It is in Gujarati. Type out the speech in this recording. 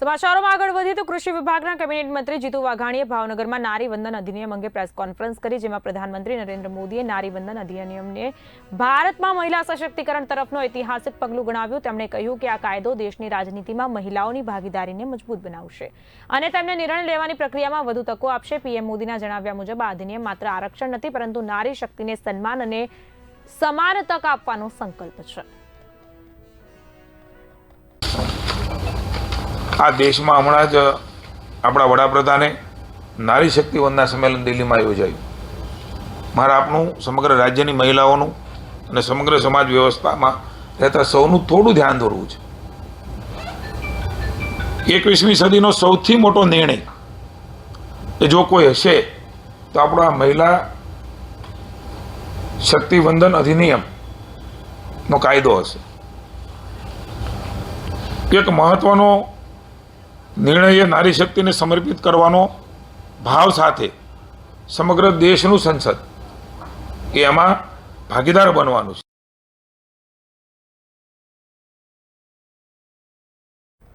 સમાચારોમાં આગળ વધીએ તો કૃષિ વિભાગના કેબિનેટ મંત્રી જીતુ વાઘાણીએ ભાવનગરમાં નારી વંદન અધિનિયમ અંગે પ્રેસ કોન્ફરન્સ કરી, જેમાં પ્રધાનમંત્રી નરેન્દ્ર મોદીએ નારી વંદન અધિનિયમને ભારતમાં મહિલા સશક્તિકરણ તરફનો ઐતિહાસિક પગલું ગણાવ્યું। તેમણે કહ્યું કે આ કાયદો દેશની રાજનીતિમાં મહિલાઓની ભાગીદારીને મજબૂત બનાવશે અને તેમને નિર્ણય લેવાની પ્રક્રિયામાં વધુ તકો આપશે। પીએમ મોદીના જણાવ્યા મુજબ આ અધિનિયમ માત્ર આરક્ષણ નથી, પરંતુ નારી શક્તિને સન્માન અને સમાન તક આપવાનો સંકલ્પ છે। આ દેશમાં હમણાં જ આપણા વડાપ્રધાને નારી શક્તિ વંદના સંમેલન દિલ્હીમાં યોજાયું। મારા આપનું સમગ્ર રાજ્યની મહિલાઓનું અને સમગ્ર સમાજ વ્યવસ્થામાં રહેતા સૌનું થોડું ધ્યાન દોરવું છે। 21મી સદીનો સૌથી મોટો નિર્ણય એ જો કોઈ હશે તો આપણો આ મહિલા શક્તિ વંદન અધિનિયમનો કાયદો હશે। એક મહત્વનો નિર્ણય નારી શક્તિને સમર્પિત કરવાનો ભાવ સાથે સમગ્ર દેશનું સંસદ એ એમાં ભાગીદાર બનવાનું છે।